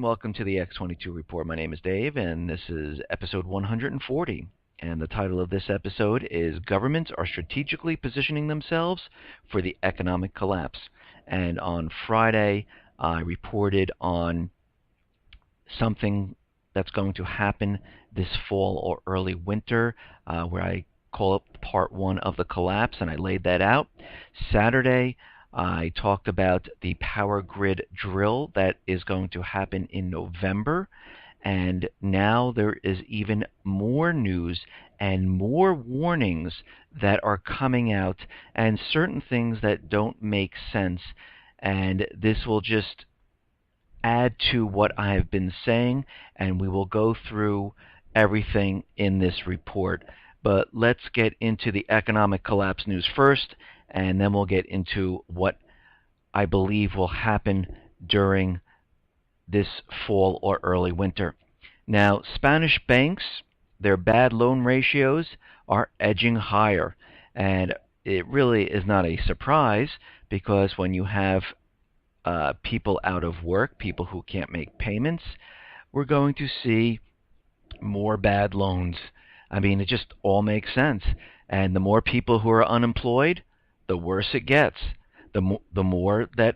welcome to the X22 Report. My name is Dave, and this is episode 140. And the title of this episode is Governments Are Strategically Positioning Themselves for the Economic Collapse. And on Friday, I reported on something that's going to happen this fall or early winter, where I call it part one of the collapse, and I laid that out. Saturday, I talked about the power grid drill that is going to happen in November, and now there is even more news and more warnings that are coming out, and certain things that don't make sense, and this will just add to what I have been saying, and we will go through everything in this report. But let's get into the economic collapse news first, and then we'll get into what I believe will happen during this fall or early winter. Now, Spanish banks, their bad loan ratios are edging higher, and it really is not a surprise because when you have people out of work, people who can't make payments, we're going to see more bad loans. I mean, it just all makes sense. And the more people who are unemployed, the worse it gets. The more that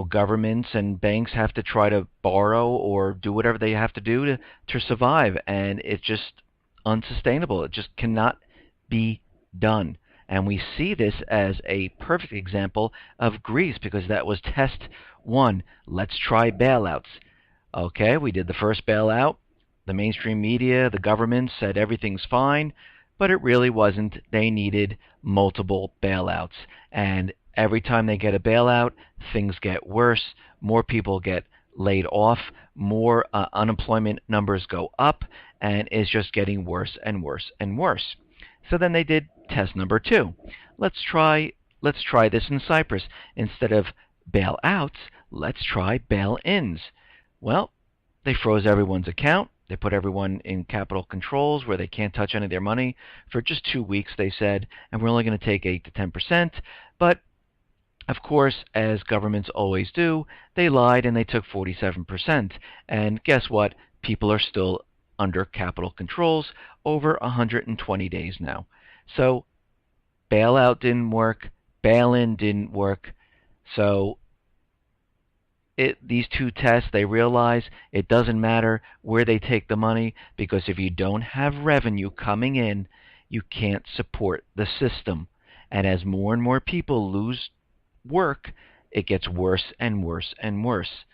governments and banks have to try to borrow or do whatever they have to do to survive, and it's just unsustainable. It just cannot be done. And we see this as a perfect example of Greece because that was test one. Let's try bailouts. Okay, we did the first bailout. The mainstream media, the government said everything's fine, but it really wasn't. They needed multiple bailouts. And every time they get a bailout, things get worse. More people get laid off. More unemployment numbers go up. And it's just getting worse and worse and worse. So then they did test number two. Let's try this in Cyprus. Instead of bailouts, let's try bail-ins. Well, they froze everyone's account. They put everyone in capital controls where they can't touch any of their money for just 2 weeks, they said, and we're only going to take 8 to 10%. But, of course, as governments always do, they lied and they took 47%. And guess what? People are still under capital controls over 120 days now. So bailout didn't work, bail-in didn't work. So these two tests, they realize it doesn't matter where they take the money, because if you don't have revenue coming in, you can't support the system. And as more and more people lose work, it gets worse and worse and worse.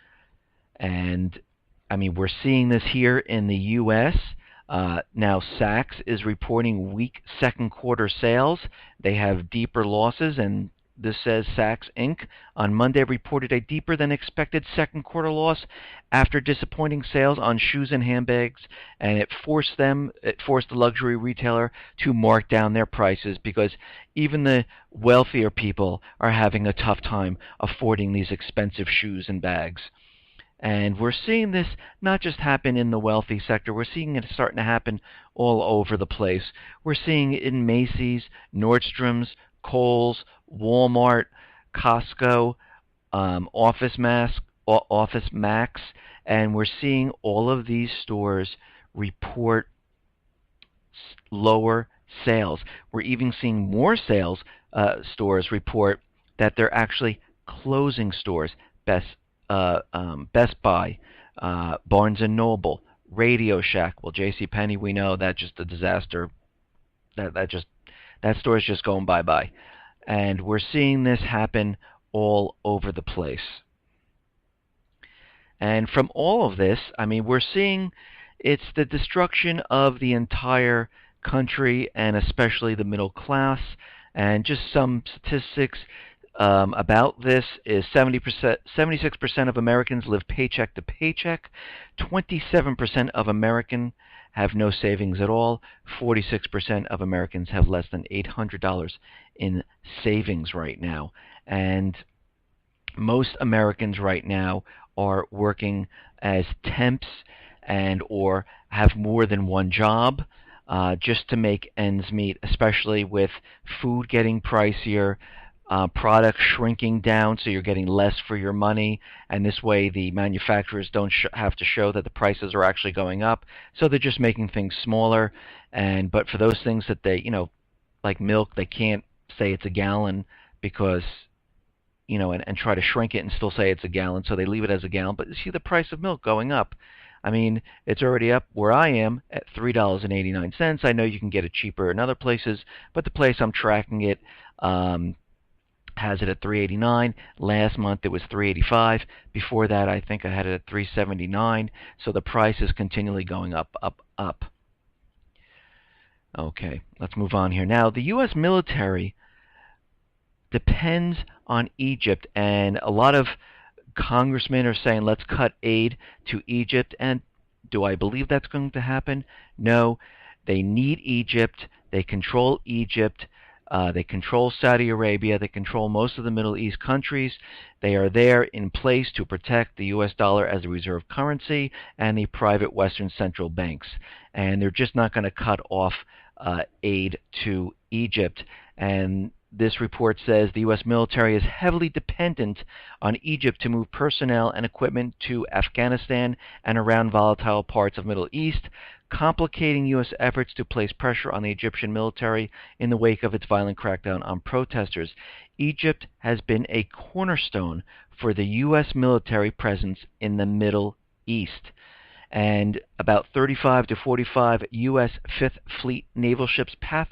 And I mean, we're seeing this here in the U.S. Now, Saks is reporting weak second quarter sales. They have deeper losses, and this says Saks Inc. on Monday reported a deeper than expected second quarter loss after disappointing sales on shoes and handbags, and it forced the luxury retailer to mark down their prices because even the wealthier people are having a tough time affording these expensive shoes and bags. And we're seeing this not just happen in the wealthy sector, we're seeing it starting to happen all over the place. We're seeing it in Macy's, Nordstrom's, Kohl's, Walmart, Costco, Office Max, and we're seeing all of these stores report lower sales. We're even seeing more stores report that they're actually closing stores. Best Buy, Barnes & Noble, Radio Shack. Well, JCPenney, we know that's just a disaster. That store is just going bye-bye. And we're seeing this happen all over the place. And from all of this, I mean, we're seeing it's the destruction of the entire country and especially the middle class. And just some statistics about this is 76% of Americans live paycheck to paycheck. 27% of Americans have no savings at all. 46% of Americans have less than $800 in savings right now. And most Americans right now are working as temps and or have more than one job just to make ends meet, especially with food getting pricier, products shrinking down, so you're getting less for your money, and this way the manufacturers don't have to show that the prices are actually going up, so they're just making things smaller. And but for those things that they, like milk, they can't say it's a gallon because and try to shrink it and still say it's a gallon, so they leave it as a gallon. But you see the price of milk going up. I mean, it's already up where I am at $3.89. I know you can get it cheaper in other places, but the place I'm tracking it has it at 389. Last month it was 385. Before that, I think I had it at 379. So the price is continually going up, up, up. Okay, let's move on here. Now, the U.S. military depends on Egypt, and a lot of congressmen are saying let's cut aid to Egypt. And do I believe that's going to happen? No. They need Egypt. They control Egypt. They control Saudi Arabia. They control most of the Middle East countries. They are there in place to protect the U.S. dollar as a reserve currency and the private Western central banks. And they're just not going to cut off aid to Egypt. And this report says the U.S. military is heavily dependent on Egypt to move personnel and equipment to Afghanistan and around volatile parts of the Middle East, complicating U.S. efforts to place pressure on the Egyptian military in the wake of its violent crackdown on protesters. Egypt has been a cornerstone for the U.S. military presence in the Middle East. And about 35 to 45 U.S. Fifth Fleet naval ships pass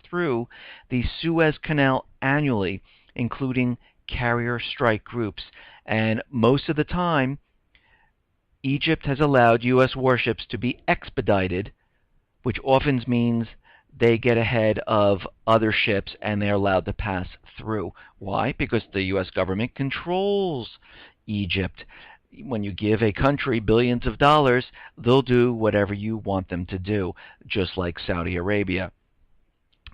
through the Suez Canal annually, including carrier strike groups. And most of the time, Egypt has allowed U.S. warships to be expedited, which often means they get ahead of other ships and they're allowed to pass through. Why? Because the U.S. government controls Egypt. When you give a country billions of dollars, they'll do whatever you want them to do, just like Saudi Arabia.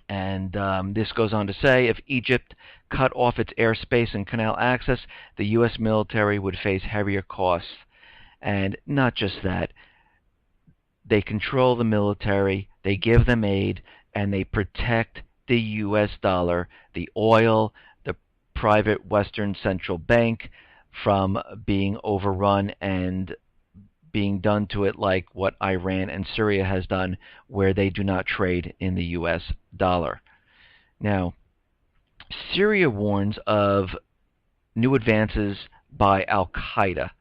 And this goes on to say, if Egypt cut off its airspace and canal access, the U.S. military would face heavier costs. And not just that, they control the military, they give them aid, and they protect the U.S. dollar, the oil, the private Western central bank, from being overrun and being done to it like what Iran and Syria has done, where they do not trade in the U.S. dollar. Now, Syria warns of new advances by Al-Qaeda,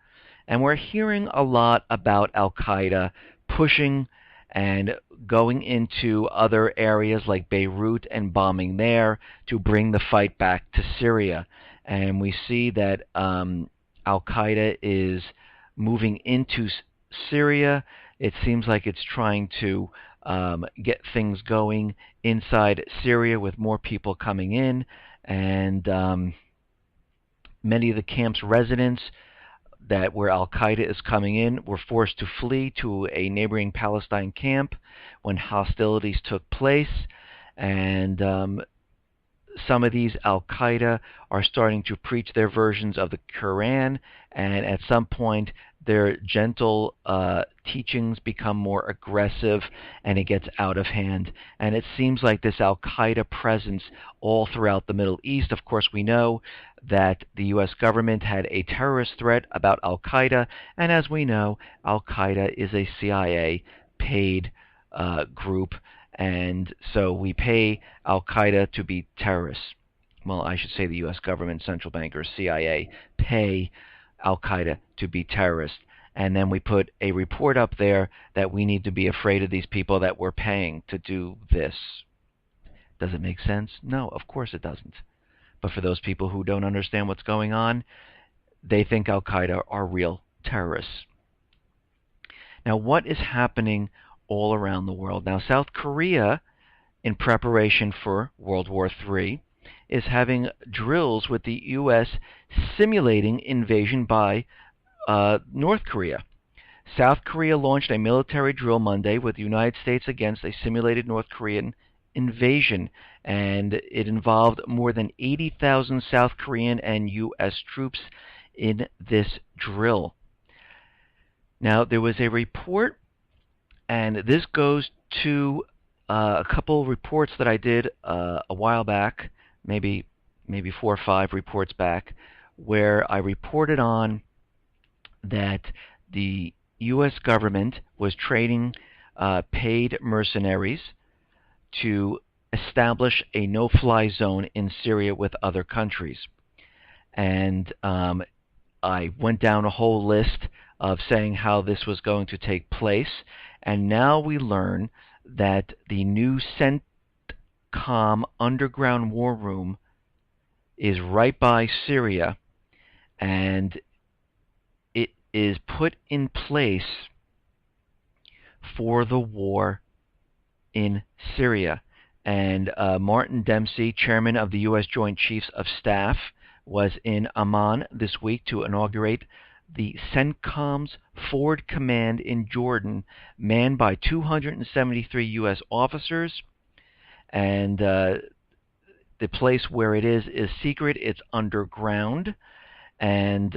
and we're hearing a lot about Al-Qaeda pushing and going into other areas like Beirut and bombing there to bring the fight back to Syria. And we see that Al-Qaeda is moving into Syria. It seems like it's trying to get things going inside Syria with more people coming in. And many of the camp's residents that where Al-Qaeda is coming in were forced to flee to a neighboring Palestine camp when hostilities took place. And some of these Al-Qaeda are starting to preach their versions of the Quran, and at some point their gentle teachings become more aggressive and it gets out of hand. And it seems like this Al-Qaeda presence all throughout the Middle East. Of course, we know that the U.S. government had a terrorist threat about Al-Qaeda, and as we know, Al-Qaeda is a CIA-paid group, and so we pay Al-Qaeda to be terrorists. Well, I should say the U.S. government, central bankers, CIA, pay Al-Qaeda to be terrorists. And then we put a report up there that we need to be afraid of these people that we're paying to do this. Does it make sense? No, of course it doesn't. But for those people who don't understand what's going on, they think Al-Qaeda are real terrorists. Now, what is happening all around the world? Now, South Korea, in preparation for World War III, is having drills with the U.S. simulating invasion by North Korea. South Korea launched a military drill Monday with the United States against a simulated North Korean invasion, and it involved more than 80,000 South Korean and U.S. troops in this drill. Now, there was a report, and this goes to a couple reports that I did a while back, maybe maybe 4 or 5 reports back, where I reported on that the U.S. government was trading paid mercenaries to establish a no-fly zone in Syria with other countries. And I went down a whole list of saying how this was going to take place, and now we learn that the new CENTCOM underground war room is right by Syria, and it is put in place for the war in Syria. And Martin Dempsey, chairman of the U.S. Joint Chiefs of Staff, was in Amman this week to inaugurate the CENTCOM's Forward Command in Jordan, manned by 273 U.S. officers. And the place where it is secret. It's underground. And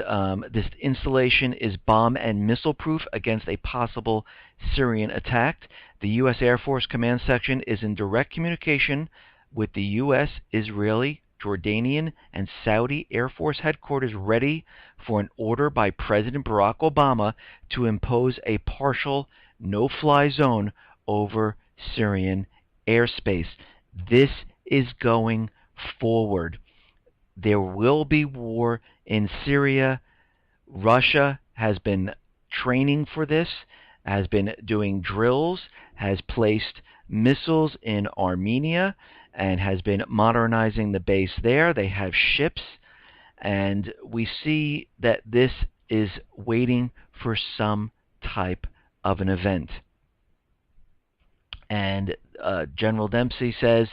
this installation is bomb and missile proof against a possible Syrian attack. The U.S. Air Force Command Section is in direct communication with the U.S., Israeli, Jordanian, and Saudi Air Force headquarters, ready for an order by President Barack Obama to impose a partial no-fly zone over Syrian airspace. This is going forward. There will be war in Syria. Russia has been training for this, has been doing drills, has placed missiles in Armenia, and has been modernizing the base there. They have ships, and we see that this is waiting for some type of an event. And General Dempsey says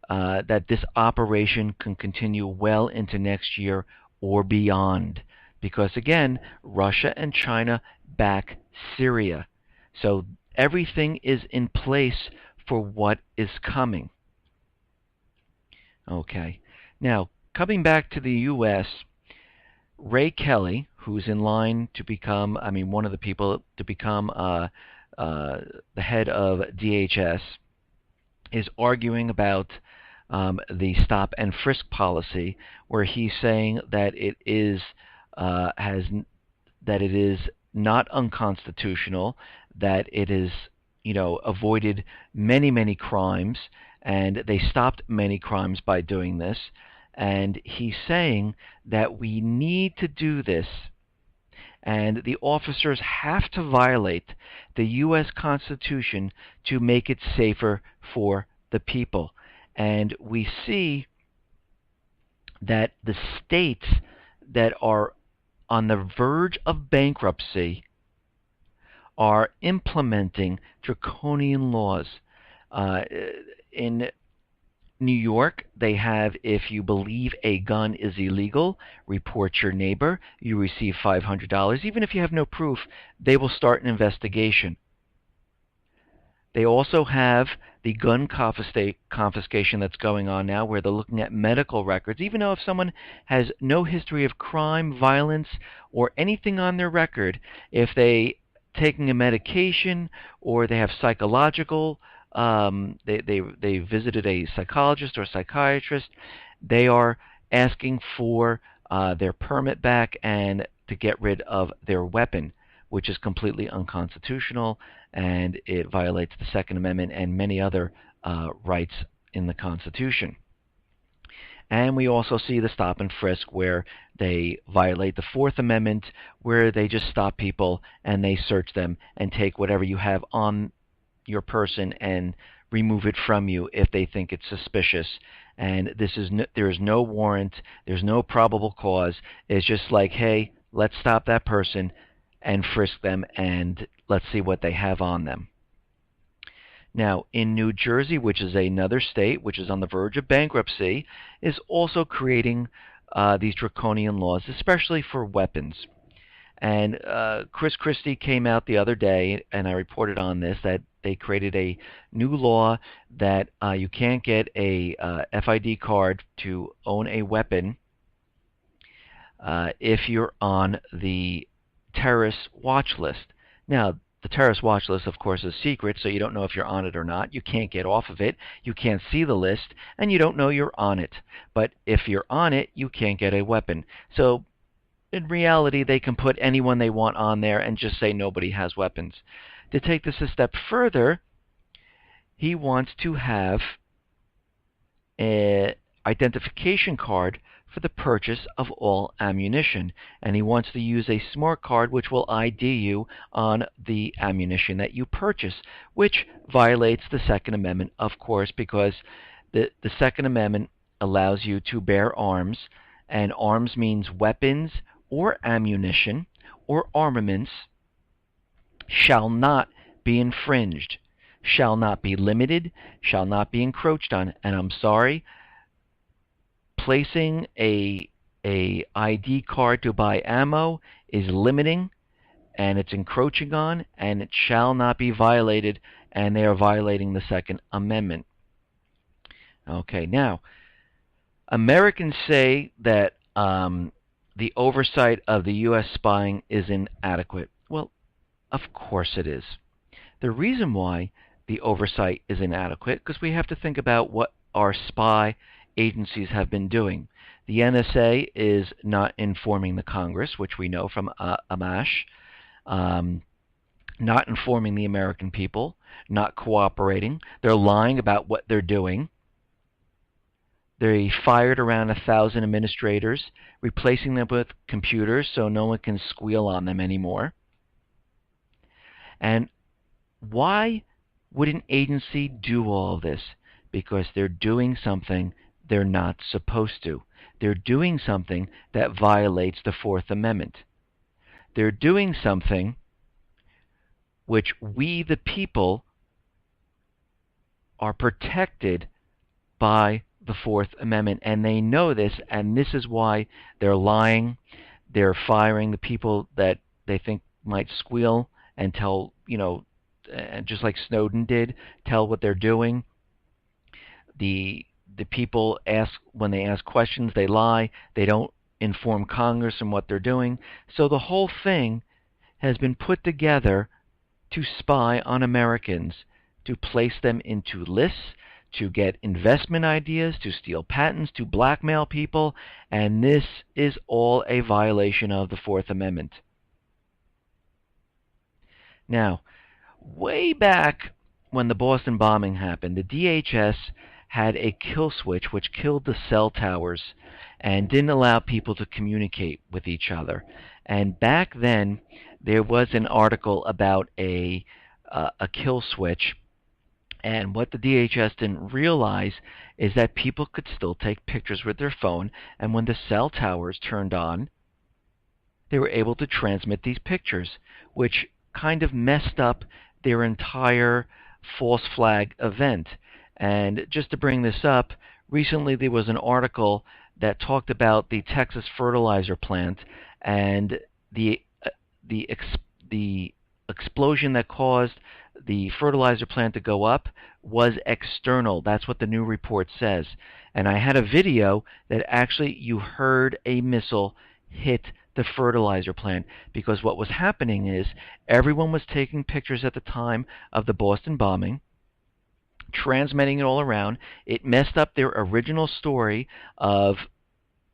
that this operation can continue well into next year or beyond, because again, Russia and China back Syria. So everything is in place for what is coming. Okay. Now, coming back to the U.S., Ray Kelly, who's in line to become, one of the people to become the head of DHS, is arguing about the stop and frisk policy, where he's saying that it is not unconstitutional, that it is avoided many crimes, and they stopped many crimes by doing this. And he's saying that we need to do this, and the officers have to violate the U.S. Constitution to make it safer for the people. And we see that the states that are on the verge of bankruptcy are implementing draconian laws. In New York, they have, if you believe a gun is illegal, report your neighbor. You receive $500. Even if you have no proof, they will start an investigation. They also have the gun confiscation that's going on now, where they're looking at medical records. Even though if someone has no history of crime, violence, or anything on their record, if they taking a medication or they have psychological, they visited a psychologist or psychiatrist, they are asking for their permit back and to get rid of their weapon, which is completely unconstitutional, and it violates the Second Amendment and many other rights in the Constitution. And we also see the stop and frisk, where they violate the Fourth Amendment, where they just stop people and they search them and take whatever you have on your person and remove it from you if they think it's suspicious. And there is no warrant, there's no probable cause. It's just like, hey, let's stop that person and frisk them, and let's see what they have on them. Now, in New Jersey, which is another state which is on the verge of bankruptcy, is also creating these draconian laws, especially for weapons. And Chris Christie came out the other day, and I reported on this, that they created a new law that you can't get a FID card to own a weapon if you're on the terrorist watch list. Now, The terrorist watch list, of course, is secret, so you don't know if you're on it or not. You can't get off of it. You can't see the list, and you don't know you're on it. But if you're on it, you can't get a weapon. So in reality, they can put anyone they want on there and just say nobody has weapons. To take this a step further, he wants to have an identification card for the purchase of all ammunition. And he wants to use a smart card which will ID you on the ammunition that you purchase, which violates the Second Amendment, of course, because the Second Amendment allows you to bear arms, and arms means weapons or ammunition or armaments shall not be infringed, shall not be limited, shall not be encroached on. And I'm sorry, placing a ID card to buy ammo is limiting, and it's encroaching on, and it shall not be violated, and they are violating the Second Amendment. Okay, now, Americans say that the oversight of the U.S. spying is inadequate. Well, of course it is. The reason why the oversight is inadequate, because we have to think about what our spy agencies have been doing. The NSA is not informing the Congress, which we know from Amash, not informing the American people, not cooperating. They're lying about what they're doing. They fired around 1,000 administrators, replacing them with computers so no one can squeal on them anymore. And why would an agency do all of this? Because they're doing something they're not supposed to. They're doing something that violates the Fourth Amendment. They're doing something which we, the people, are protected by the Fourth Amendment. And they know this, and this is why they're lying. They're firing the people that they think might squeal and tell, just like Snowden did, tell what they're doing. The people ask, when they ask questions, they lie. They don't inform Congress on what they're doing. So the whole thing has been put together to spy on Americans, to place them into lists, to get investment ideas, to steal patents, to blackmail people, and this is all a violation of the Fourth Amendment. Now, way back when the Boston bombing happened, the DHS had a kill switch which killed the cell towers and didn't allow people to communicate with each other. And back then, there was an article about a kill switch, and what the DHS didn't realize is that people could still take pictures with their phone, and when the cell towers turned on, they were able to transmit these pictures, which kind of messed up their entire false flag event. And just to bring this up, recently there was an article that talked about the Texas fertilizer plant and the explosion that caused the fertilizer plant to go up was external. That's what the new report says. And I had a video that actually you heard a missile hit the fertilizer plant, because what was happening is everyone was taking pictures at the time of the Boston bombing, transmitting it all around. It messed up their original story of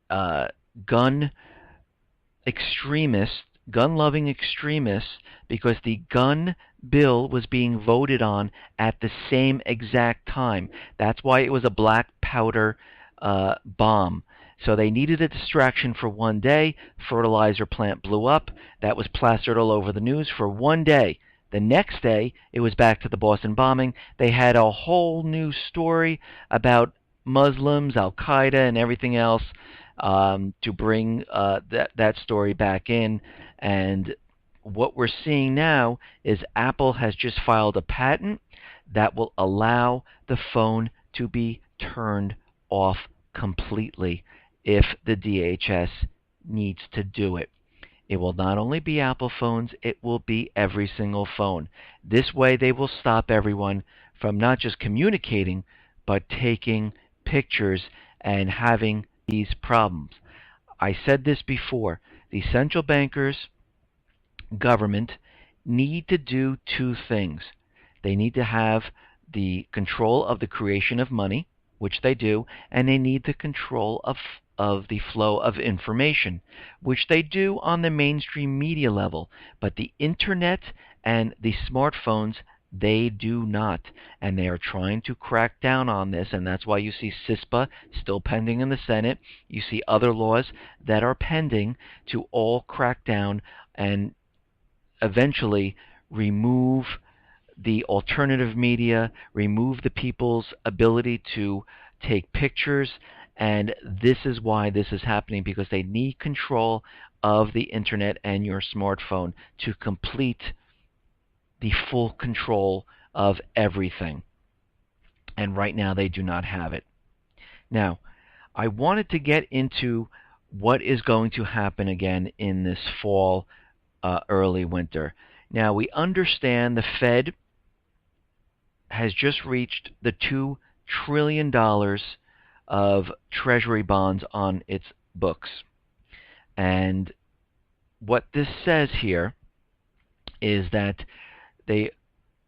gun extremists, gun-loving extremists, because the gun bill was being voted on at the same exact time. That's why it was a black powder bomb. So they needed a distraction for one day. Fertilizer plant blew up. That was plastered all over the news for one day. The next day, it was back to the Boston bombing. They had a whole new story about Muslims, Al-Qaeda, and everything else to bring that story back in. And what we're seeing now is Apple has just filed a patent that will allow the phone to be turned off completely if the DHS needs to do it. It will not only be Apple phones, it will be every single phone. This way they will stop everyone from not just communicating, but taking pictures and having these problems. I said this before. The central bankers, government, need to do two things. They need to have the control of the creation of money, which they do, and they need the control of the flow of information, which they do on the mainstream media level. But the internet and the smartphones, they do not. And they are trying to crack down on this, and that's why you see CISPA still pending in the Senate. You see other laws that are pending to all crack down and eventually remove the alternative media, remove the people's ability to take pictures, and this is why this is happening, because they need control of the internet and your smartphone to complete the full control of everything. And right now they do not have it. Now, I wanted to get into what is going to happen again in this fall, early winter. Now, we understand the Fed has just reached the $2 trillion of Treasury bonds on its books. And what this says here is that they,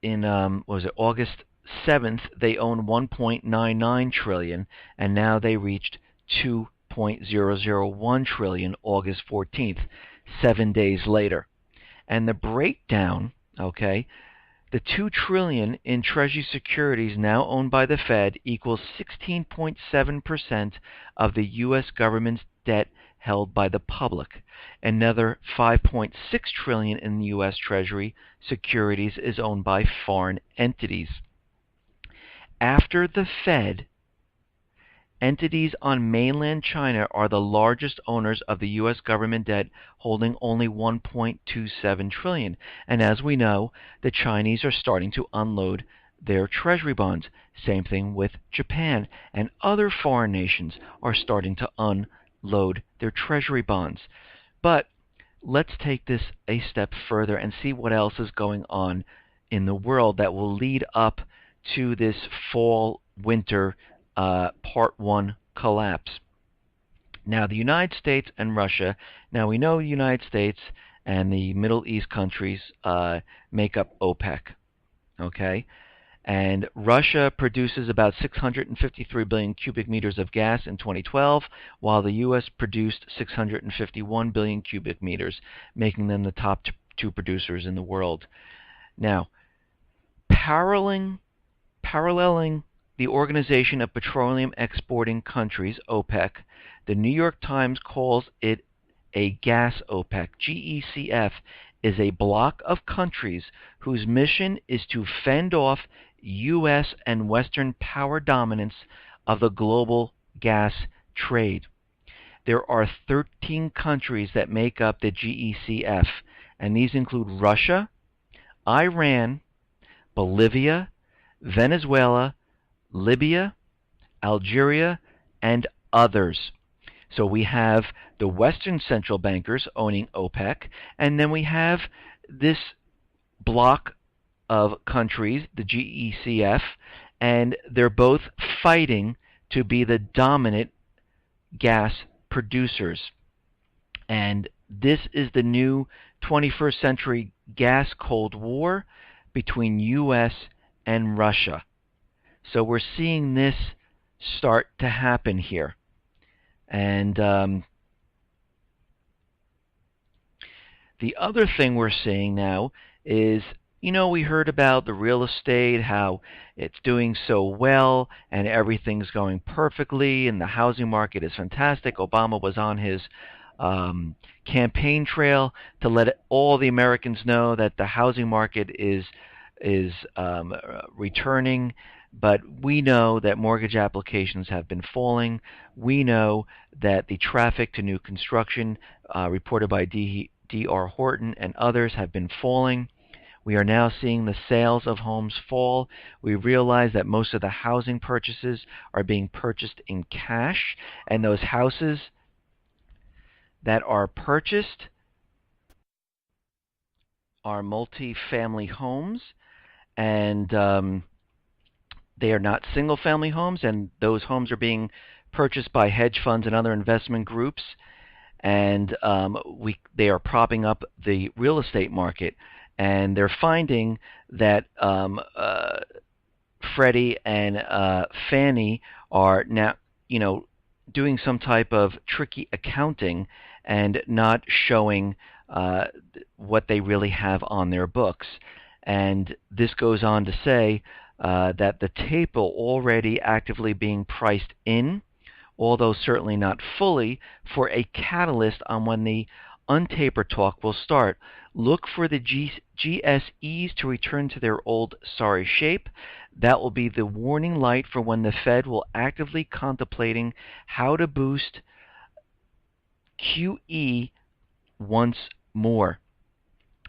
in August 7th, they own 1.99 trillion, and now they reached 2.001 trillion August 14th, 7 days later. And the breakdown, okay, the $2 trillion in Treasury securities now owned by the Fed equals 16.7% of the U.S. government's debt held by the public. Another $5.6 trillion in U.S. Treasury securities is owned by foreign entities. After the Fed, entities on mainland China are the largest owners of the U.S. government debt, holding only $1.27 trillion. And as we know, the Chinese are starting to unload their treasury bonds. Same thing with Japan, and other foreign nations are starting to unload their treasury bonds. But let's take this a step further and see what else is going on in the world that will lead up to this fall-winter Part 1 collapse. Now, the United States and Russia, now we know the United States and the Middle East countries make up OPEC, okay? And Russia produces about 653 billion cubic meters of gas in 2012, while the U.S. produced 651 billion cubic meters, making them the top two producers in the world. Now, paralleling the Organization of Petroleum Exporting Countries, OPEC, the New York Times calls it a gas OPEC. GECF is a bloc of countries whose mission is to fend off U.S. and Western power dominance of the global gas trade. There are 13 countries that make up the GECF, and these include Russia, Iran, Bolivia, Venezuela, Libya, Algeria, and others. So we have the Western central bankers owning OPEC, and then we have this bloc of countries, the GECF, and they're both fighting to be the dominant gas producers. And this is the new 21st century gas Cold War between U.S. and Russia. So we're seeing this start to happen here. And the other thing we're seeing now is, you know, we heard about the real estate, how it's doing so well and everything's going perfectly and the housing market is fantastic. Obama was on his campaign trail to let all the Americans know that the housing market is returning. But we know that mortgage applications have been falling. We know that the traffic to new construction, reported by D.R. Horton and others, have been falling. We are now seeing the sales of homes fall. We realize that most of the housing purchases are being purchased in cash, and those houses that are purchased are multi-family homes, and they are not single-family homes, and those homes are being purchased by hedge funds and other investment groups, and they are propping up the real estate market. and they're finding that Freddie and Fannie are now, doing some type of tricky accounting and not showing uh, what they really have on their books. And this goes on to say that the tape will already actively being priced in, although certainly not fully, for a catalyst on when the untaper talk will start. Look for the GSEs to return to their old sorry shape. That will be the warning light for when the Fed will actively contemplating how to boost QE once more.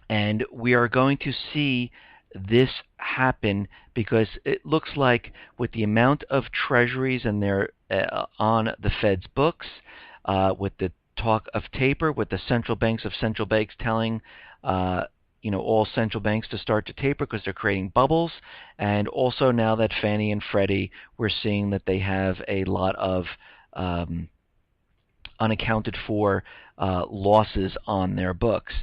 And we are going to see this happen because it looks like with the amount of treasuries and they're on the Fed's books, with the talk of taper, with the central banks telling all central banks to start to taper because they're creating bubbles, and also now that Fannie and Freddie, we're seeing that they have a lot of unaccounted for losses on their books.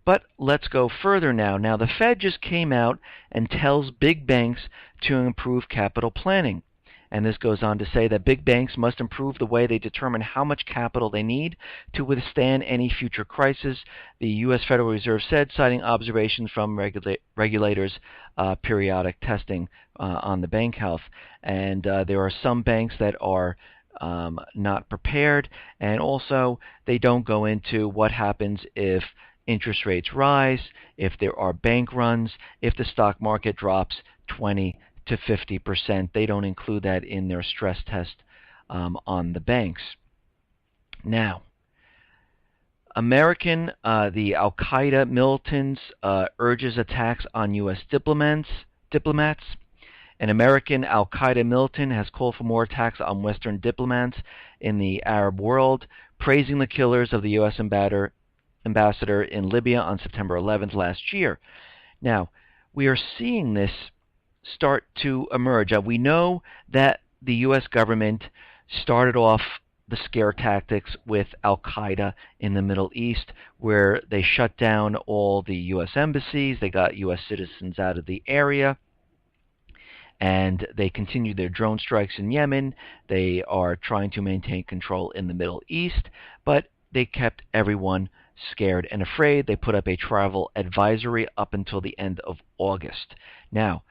But let's go further now. Now, the Fed just came out and tells big banks to improve capital planning. And this goes on to say that big banks must improve the way they determine how much capital they need to withstand any future crisis, the U.S. Federal Reserve said, citing observations from regulators' periodic testing on the bank health. And there are some banks that are not prepared, and also they don't go into what happens if interest rates rise, if there are bank runs, if the stock market drops 20 to 50%. They don't include that in their stress test on the banks. Now, the Al-Qaeda militants urges attacks on U.S. diplomats. An American Al-Qaeda militant has called for more attacks on Western diplomats in the Arab world, praising the killers of the U.S. ambassador in Libya on September 11th last year. Now, we are seeing this start to emerge. We know that the U.S. government started off the scare tactics with Al-Qaeda in the Middle East, where they shut down all the U.S. embassies, they got U.S. citizens out of the area, and they continued their drone strikes in Yemen. They are trying to maintain control in the Middle East, but they kept everyone scared and afraid. They put up a travel advisory up until the end of August. Now,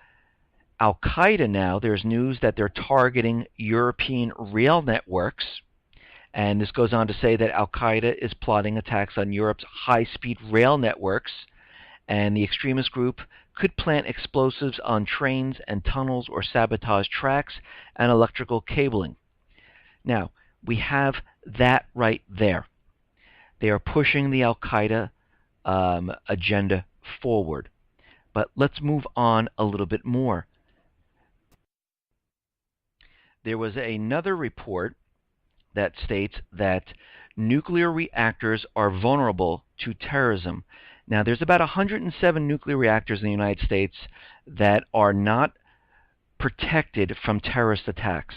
Al-Qaeda now, there's news that they're targeting European rail networks, and this goes on to say that Al-Qaeda is plotting attacks on Europe's high-speed rail networks, and the extremist group could plant explosives on trains and tunnels or sabotage tracks and electrical cabling. Now, we have that right there. They are pushing the Al-Qaeda agenda forward. But let's move on a little bit more. There was another report that states that nuclear reactors are vulnerable to terrorism. Now, there's about 107 nuclear reactors in the United States that are not protected from terrorist attacks,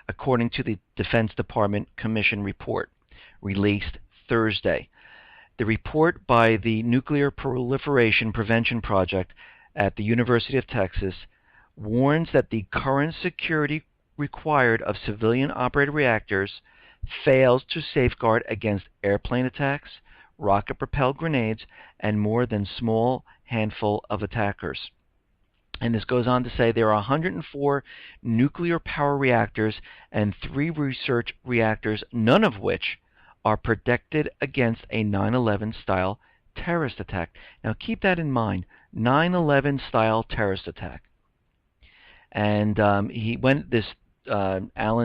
according to the Defense Department Commission report released Thursday. The report by the Nuclear Proliferation Prevention Project at the University of Texas warns that the current security required of civilian-operated reactors fails to safeguard against airplane attacks, rocket-propelled grenades, and more than small handful of attackers. And this goes on to say there are 104 nuclear power reactors and 3 research reactors, none of which are protected against a 9/11 style terrorist attack. Now keep that in mind, 9/11 style terrorist attack. And Alan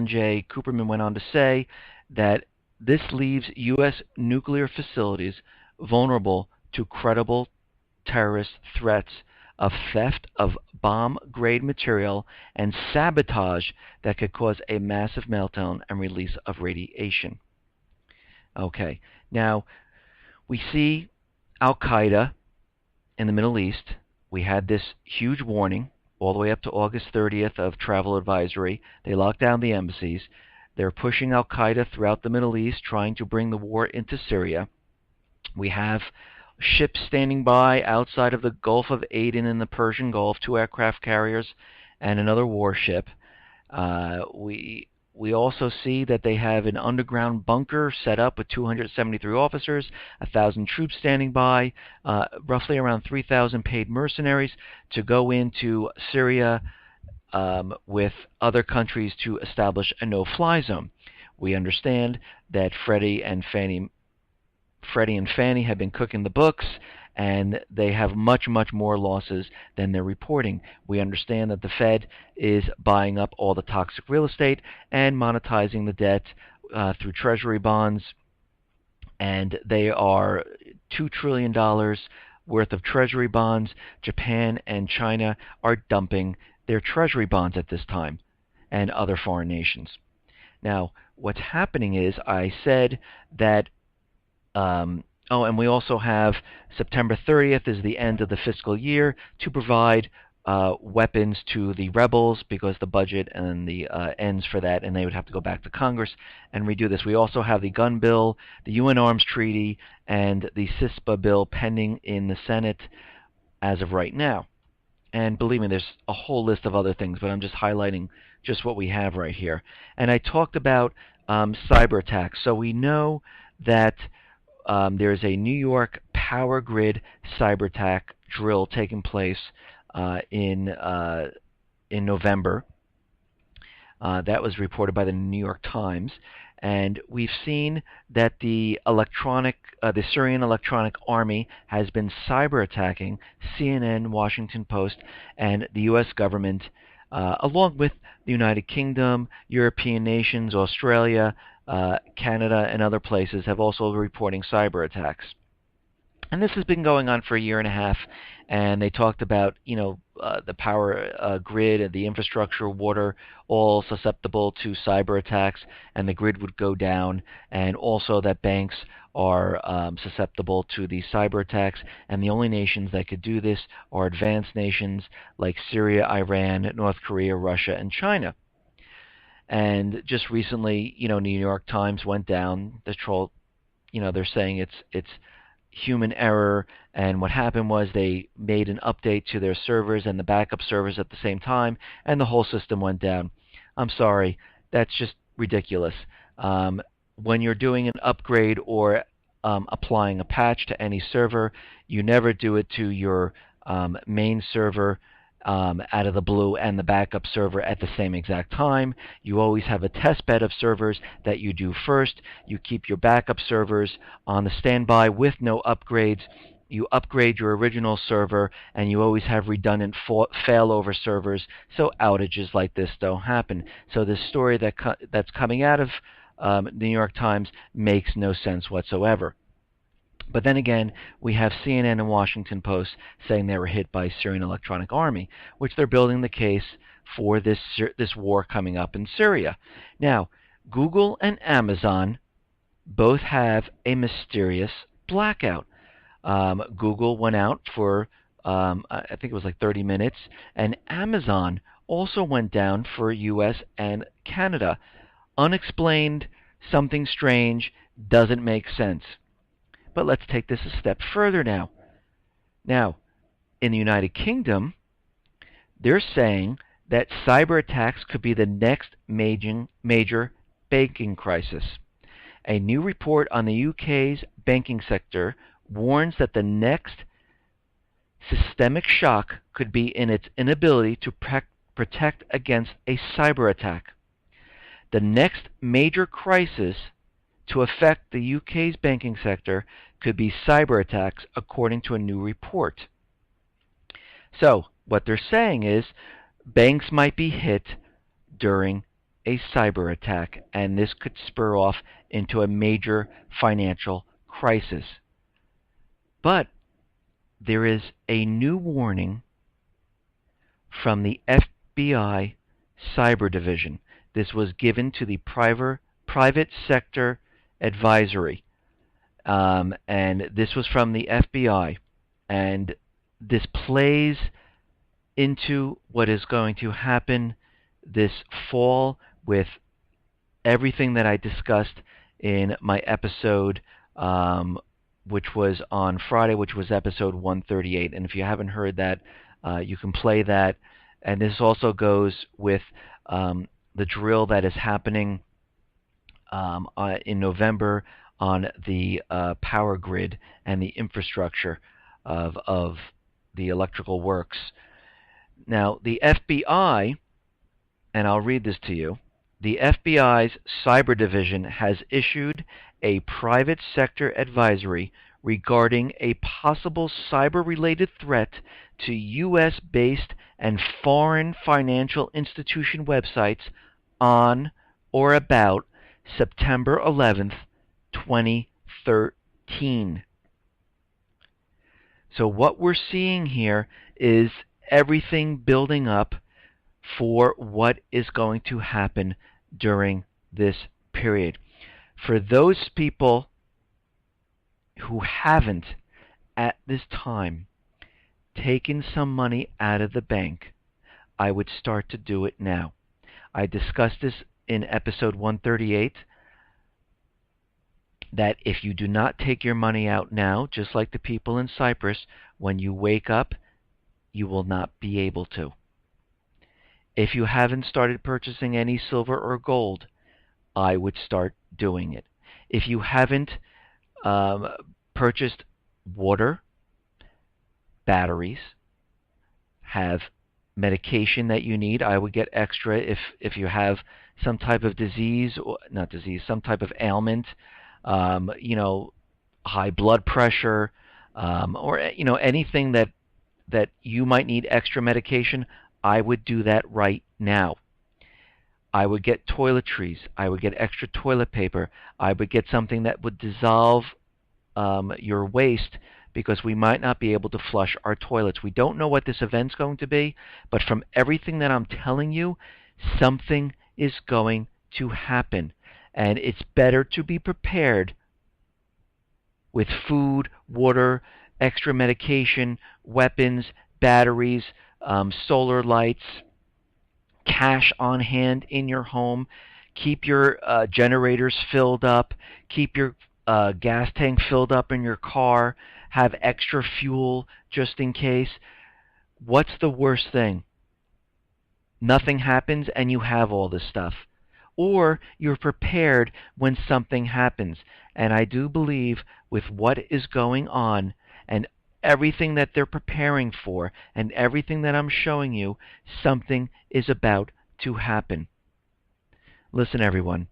J. Cooperman went on to say that this leaves U.S. nuclear facilities vulnerable to credible terrorist threats of theft of bomb-grade material and sabotage that could cause a massive meltdown and release of radiation. Okay, now we see Al-Qaeda in the Middle East. We had this huge warning all the way up to August 30th of travel advisory. They locked down the embassies. They're pushing Al-Qaeda throughout the Middle East, trying to bring the war into Syria. We have ships standing by outside of the Gulf of Aden in the Persian Gulf, 2 aircraft carriers and another warship. We also see that they have an underground bunker set up with 273 officers, 1,000 troops standing by, roughly around 3,000 paid mercenaries to go into Syria with other countries to establish a no-fly zone. We understand that Freddie and Fannie have been cooking the books, and they have much, much more losses than they're reporting. We understand that the Fed is buying up all the toxic real estate and monetizing the debt through treasury bonds, and they are $2 trillion worth of treasury bonds. Japan and China are dumping their treasury bonds at this time, and other foreign nations. Now, what's happening is, I said that and we also have September 30th is the end of the fiscal year to provide weapons to the rebels, because the budget and the ends for that, and they would have to go back to Congress and redo this. We also have the gun bill, the UN Arms Treaty, and the CISPA bill pending in the Senate as of right now. And believe me, there's a whole list of other things, but I'm just highlighting just what we have right here. And I talked about cyber attacks. So we know that there's a New York power grid cyber attack drill taking place in November. That was reported by the New York Times, and we've seen that the Syrian Electronic Army has been cyber attacking CNN, Washington Post, and the U.S. government, along with the United Kingdom, European nations, Australia, Canada, and other places have also been reporting cyber attacks. And this has been going on for a year and a half, and they talked about, the power grid and the infrastructure, water, all susceptible to cyber attacks, and the grid would go down, and also that banks are susceptible to these cyber attacks, and the only nations that could do this are advanced nations like Syria, Iran, North Korea, Russia, and China. And just recently, New York Times went down the troll. They're saying it's human error, and what happened was they made an update to their servers and the backup servers at the same time, and the whole system went down. I'm sorry, that's just ridiculous. When you're doing an upgrade or applying a patch to any server, you never do it to your main server out of the blue and the backup server at the same exact time. You always have a test bed of servers that you do first. You keep your backup servers on the standby with no upgrades. You upgrade your original server, and you always have redundant failover servers so outages like this don't happen. So this story that's coming out of the New York Times makes no sense whatsoever. But then again, we have CNN and Washington Post saying they were hit by Syrian Electronic Army, which they're building the case for this war coming up in Syria. Now, Google and Amazon both have a mysterious blackout. Google went out for, I think it was like 30 minutes, and Amazon also went down for US and Canada. Unexplained, something strange, doesn't make sense. But let's take this a step further now. Now, in the United Kingdom, they're saying that cyber attacks could be the next major banking crisis. A new report on the UK's banking sector warns that the next systemic shock could be in its inability to protect against a cyber attack. The next major crisis to affect the UK's banking sector could be cyber attacks, according to a new report. So, what they're saying is banks might be hit during a cyber attack, and this could spur off into a major financial crisis. But there is a new warning from the FBI Cyber Division. This was given to the private sector advisory, and this was from the FBI, and this plays into what is going to happen this fall with everything that I discussed in my episode which was on Friday, which was episode 138. And if you haven't heard that, you can play that. And this also goes with the drill that is happening in November on the power grid and the infrastructure of the electrical works. Now, the FBI, and I'll read this to you, the FBI's Cyber Division has issued a private sector advisory regarding a possible cyber-related threat to U.S.-based and foreign financial institution websites on or about September 11th, 2013. So what we're seeing here is everything building up for what is going to happen during this period. For those people who haven't at this time taken some money out of the bank, I would start to do it now. I discussed this in episode 138, that if you do not take your money out now, just like the people in Cyprus, when you wake up, you will not be able to. If you haven't started purchasing any silver or gold, I would start doing it. If you haven't purchased water, batteries, have medication that you need, I would get extra. If you have some type of disease, or not disease, some type of ailment, high blood pressure, or anything that you might need extra medication, I would do that right now. I would get toiletries. I would get extra toilet paper. I would get something that would dissolve your waste, because we might not be able to flush our toilets. We don't know what this event's going to be, but from everything that I'm telling you, something is going to happen. And it's better to be prepared with food, water, extra medication, weapons, batteries, solar lights, cash on hand in your home. Keep your generators filled up. Keep your gas tank filled up in your car. Have extra fuel just in case. What's the worst thing? Nothing happens and you have all this stuff. Or you're prepared when something happens. And I do believe with what is going on and everything that they're preparing for and everything that I'm showing you, something is about to happen. Listen, everyone,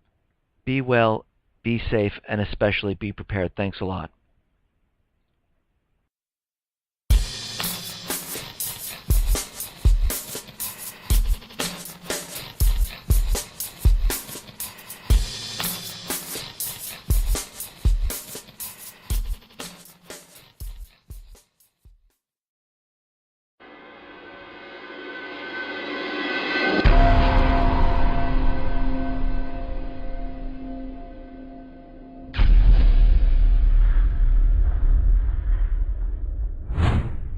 be well, be safe, and especially be prepared. Thanks a lot.